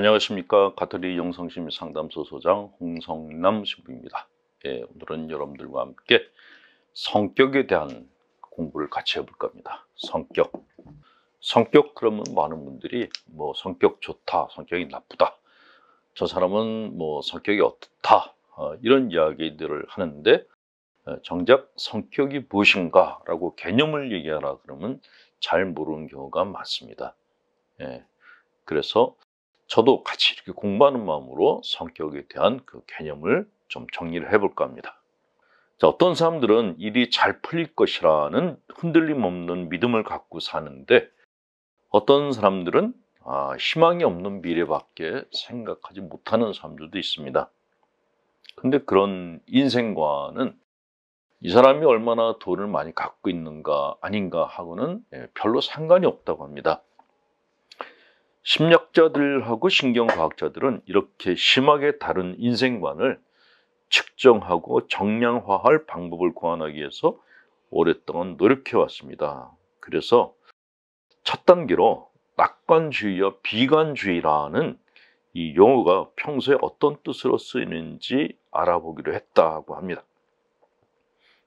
안녕하십니까. 가톨릭 영성심리 상담소 소장 홍성남 신부입니다. 오늘은 여러분들과 함께 성격에 대한 공부를 같이 해볼까 합니다. 성격 그러면 많은 분들이 성격 좋다, 성격이 나쁘다, 저 사람은 성격이 어떻다, 이런 이야기들을 하는데, 정작 성격이 무엇인가 라고 개념을 얘기하라 그러면 잘 모르는 경우가 많습니다. 그래서 저도 같이 이렇게 공부하는 마음으로 성격에 대한 그 개념을 좀 정리를 해볼까 합니다. 자, 어떤 사람들은 일이 잘 풀릴 것이라는 흔들림 없는 믿음을 갖고 사는데, 어떤 사람들은 희망이 없는 미래밖에 생각하지 못하는 사람들도 있습니다. 근데 그런 인생관은 이 사람이 얼마나 돈을 많이 갖고 있는가 아닌가 하고는 별로 상관이 없다고 합니다. 심리학자들하고 신경과학자들은 이렇게 심하게 다른 인생관을 측정하고 정량화할 방법을 고안하기 위해서 오랫동안 노력해 왔습니다. 그래서 첫 단계로 낙관주의와 비관주의라는 이 용어가 평소에 어떤 뜻으로 쓰이는지 알아보기로 했다고 합니다.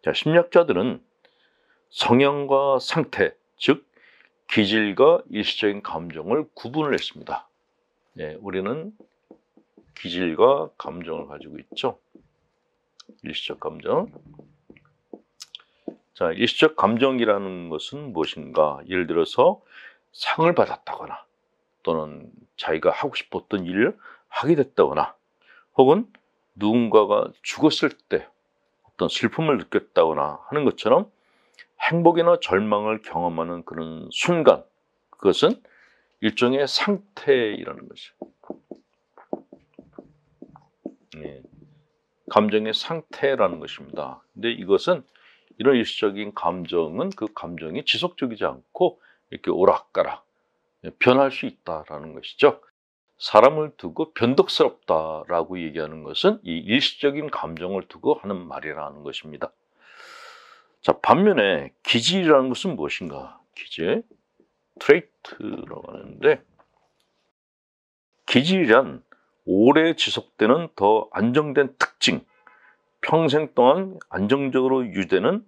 자, 심리학자들은 성향과 상태, 즉 기질과 일시적인 감정을 구분을 했습니다. 우리는 기질과 감정을 가지고 있죠. 일시적 감정. 자, 일시적 감정이라는 것은 무엇인가? 예를 들어서 상을 받았다거나, 또는 자기가 하고 싶었던 일을 하게 됐다거나, 혹은 누군가가 죽었을 때 어떤 슬픔을 느꼈다거나 하는 것처럼 행복이나 절망을 경험하는 그런 순간, 그것은 일종의 상태이라는 것이죠. 감정의 상태라는 것입니다. 근데 이것은 이런 일시적인 감정은 그 감정이 지속적이지 않고 이렇게 오락가락 변할 수 있다라는 것이죠. 사람을 두고 변덕스럽다라고 얘기하는 것은 이 일시적인 감정을 두고 하는 말이라는 것입니다. 자, 반면에 기질이라는 것은 무엇인가? 기질, 트레이트라고 하는데, 기질이란 오래 지속되는 더 안정된 특징, 평생 동안 안정적으로 유지되는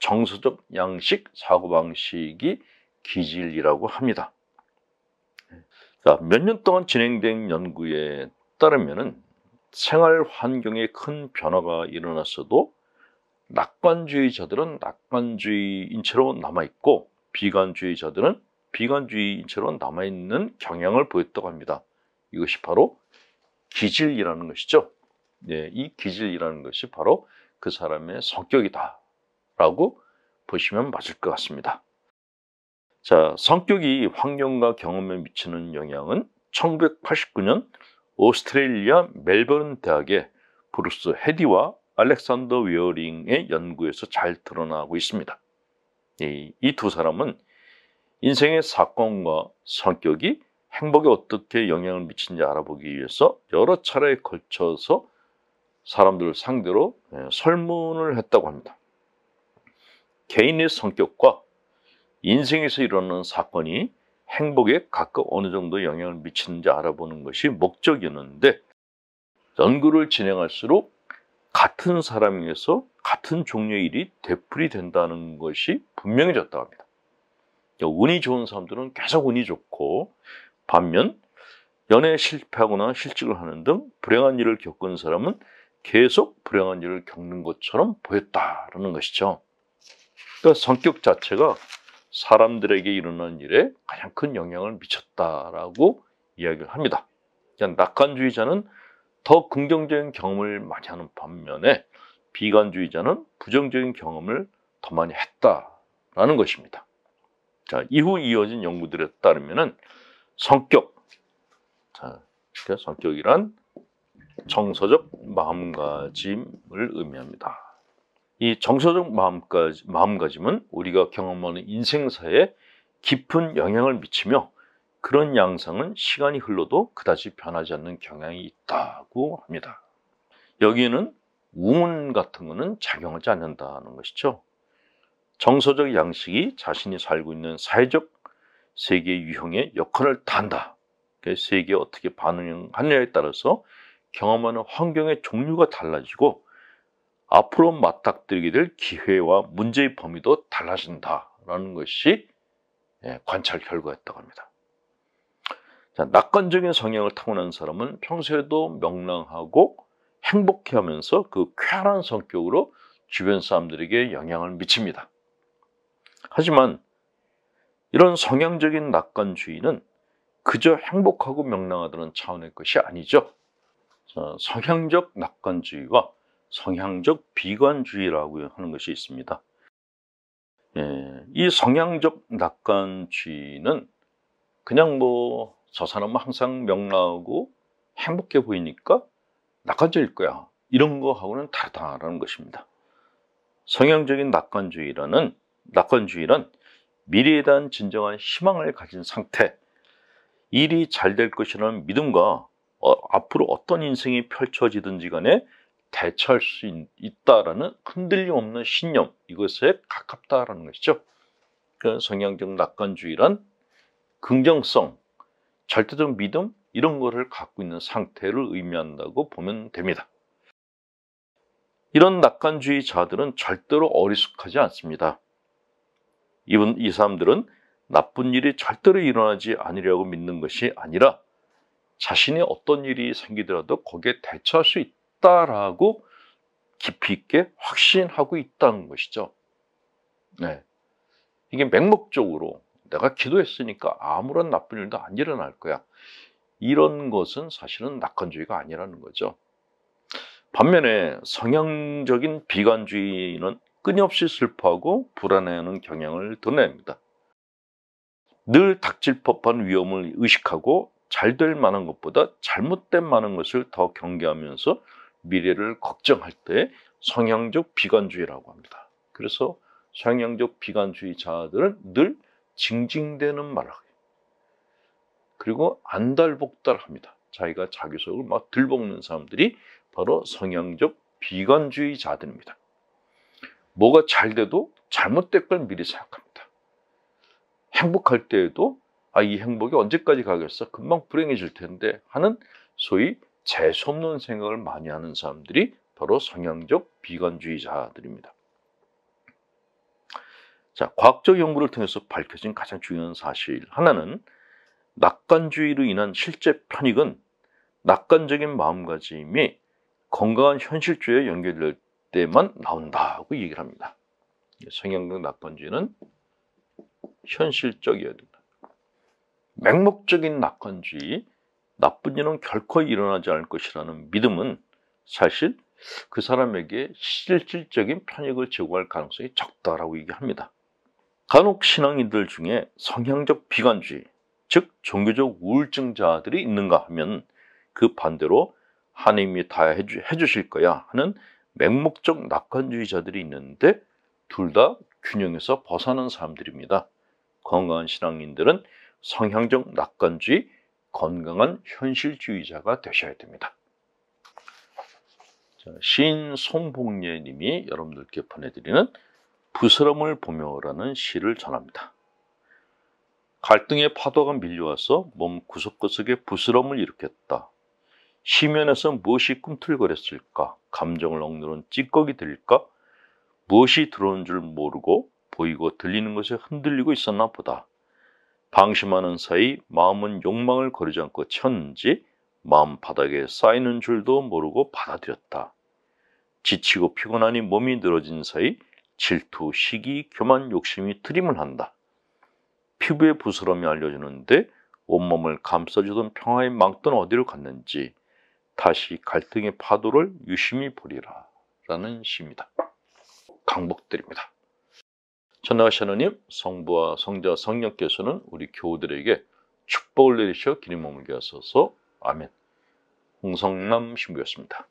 정서적 양식, 사고방식이 기질이라고 합니다. 자, 몇 년 동안 진행된 연구에 따르면 생활 환경에 큰 변화가 일어났어도 낙관주의자들은 낙관주의인 채로 남아있고, 비관주의자들은 비관주의인 채로 남아있는 경향을 보였다고 합니다. 이것이 바로 기질이라는 것이죠. 이 기질이라는 것이 바로 그 사람의 성격이다 라고 보시면 맞을 것 같습니다. 자, 성격이 환경과 경험에 미치는 영향은 1989년 오스트레일리아 멜버른 대학의 브루스 헤디와 알렉산더 웨어링의 연구에서 잘 드러나고 있습니다. 이 두 사람은 인생의 사건과 성격이 행복에 어떻게 영향을 미치는지 알아보기 위해서 여러 차례에 걸쳐서 사람들을 상대로 설문을 했다고 합니다. 개인의 성격과 인생에서 일어나는 사건이 행복에 각각 어느 정도 영향을 미치는지 알아보는 것이 목적이었는데, 연구를 진행할수록 같은 사람에게서 같은 종류의 일이 되풀이 된다는 것이 분명해졌다고 합니다. 운이 좋은 사람들은 계속 운이 좋고, 반면 연애에 실패하거나 실직을 하는 등 불행한 일을 겪은 사람은 계속 불행한 일을 겪는 것처럼 보였다라는 것이죠. 그러니까 성격 자체가 사람들에게 일어나는 일에 가장 큰 영향을 미쳤다라고 이야기를 합니다. 낙관주의자는 더 긍정적인 경험을 많이 하는 반면에 비관주의자는 부정적인 경험을 더 많이 했다라는 것입니다. 자, 이후 이어진 연구들에 따르면은 성격이란 정서적 마음가짐을 의미합니다. 이 정서적 마음가짐은 우리가 경험하는 인생사에 깊은 영향을 미치며, 그런 양상은 시간이 흘러도 그다지 변하지 않는 경향이 있다고 합니다. 여기에는 운 같은 거는 작용하지 않는다는 것이죠. 정서적 양식이 자신이 살고 있는 사회적 세계의 유형에 역할을 다한다. 세계에 어떻게 반응하느냐에 따라서 경험하는 환경의 종류가 달라지고 앞으로 맞닥뜨리게 될 기회와 문제의 범위도 달라진다라는 것이 관찰 결과였다고 합니다. 자, 낙관적인 성향을 타고난 사람은 평소에도 명랑하고 행복해하면서 그 쾌활한 성격으로 주변 사람들에게 영향을 미칩니다. 하지만 이런 성향적인 낙관주의는 그저 행복하고 명랑하다는 차원의 것이 아니죠. 성향적 낙관주의와 성향적 비관주의라고 하는 것이 있습니다. 이 성향적 낙관주의는 그냥 저 사람은 항상 명랑하고 행복해 보이니까 낙관적일 거야, 이런 거하고는 다르다라는 것입니다. 성향적인 낙관주의란 미래에 대한 진정한 희망을 가진 상태, 일이 잘 될 것이라는 믿음과 앞으로 어떤 인생이 펼쳐지든지 간에 대처할 수 있다라는 흔들림 없는 신념, 이것에 가깝다라는 것이죠. 그 성향적 낙관주의란 긍정성, 절대적 믿음, 이런 거를 갖고 있는 상태를 의미한다고 보면 됩니다. 이런 낙관주의자들은 절대로 어리숙하지 않습니다. 이 사람들은 나쁜 일이 절대로 일어나지 않으려고 믿는 것이 아니라 자신이 어떤 일이 생기더라도 거기에 대처할 수 있다라고 깊이 있게 확신하고 있다는 것이죠. 이게 맹목적으로 내가 기도했으니까 아무런 나쁜 일도 안 일어날 거야, 이런 것은 사실은 낙관주의가 아니라는 거죠. 반면에 성향적인 비관주의는 끊임없이 슬퍼하고 불안해하는 경향을 드러냅니다. 늘 닥칠 법한 위험을 의식하고 잘 될 만한 것보다 잘못된 많은 것을 더 경계하면서 미래를 걱정할 때 성향적 비관주의라고 합니다. 그래서 성향적 비관주의자들은 늘 징징대는 말을 해요. 그리고 안달복달합니다. 자기가 자기 속을 막 들볶는 사람들이 바로 성향적 비관주의자들입니다. 뭐가 잘 돼도 잘못될 걸 미리 생각합니다. 행복할 때에도 이 행복이 언제까지 가겠어? 금방 불행해질 텐데 하는 소위 재수없는 생각을 많이 하는 사람들이 바로 성향적 비관주의자들입니다. 자, 과학적 연구를 통해서 밝혀진 가장 중요한 사실 하나는 낙관주의로 인한 실제 편익은 낙관적인 마음가짐이 건강한 현실주의에 연결될 때만 나온다고 얘기를 합니다. 성향적 낙관주의는 현실적이어야 된다. 맹목적인 낙관주의, 나쁜 일은 결코 일어나지 않을 것이라는 믿음은 사실 그 사람에게 실질적인 편익을 제공할 가능성이 적다라고 얘기합니다. 간혹 신앙인들 중에 성향적 비관주의, 즉 종교적 우울증자들이 있는가 하면 그 반대로 하나님이 다 해주실 거야 하는 맹목적 낙관주의자들이 있는데 둘 다 균형에서 벗어나는 사람들입니다. 건강한 신앙인들은 성향적 낙관주의, 건강한 현실주의자가 되셔야 됩니다. 시인 송복예 님이 여러분들께 보내드리는 부스럼을 보며라는 시를 전합니다. 갈등의 파도가 밀려와서 몸 구석구석에 부스럼을 일으켰다. 시면에서 무엇이 꿈틀거렸을까? 감정을 억누른 찌꺼기 들일까? 무엇이 들어오는 줄 모르고 보이고 들리는 것에 흔들리고 있었나 보다. 방심하는 사이 마음은 욕망을 거르지 않고 쳤는지 마음 바닥에 쌓이는 줄도 모르고 받아들였다. 지치고 피곤하니 몸이 늘어진 사이 질투, 시기, 교만, 욕심이 트림을 한다. 피부에 부스럼이 알려주는데 온몸을 감싸주던 평화의 망토는 어디로 갔는지 다시 갈등의 파도를 유심히 보리라 라는 시입니다. 강복드립니다. 전능하신 하나님, 성부와 성자, 성령께서는 우리 교우들에게 축복을 내리셔 기름 머물게 하소서. 아멘. 홍성남 신부였습니다.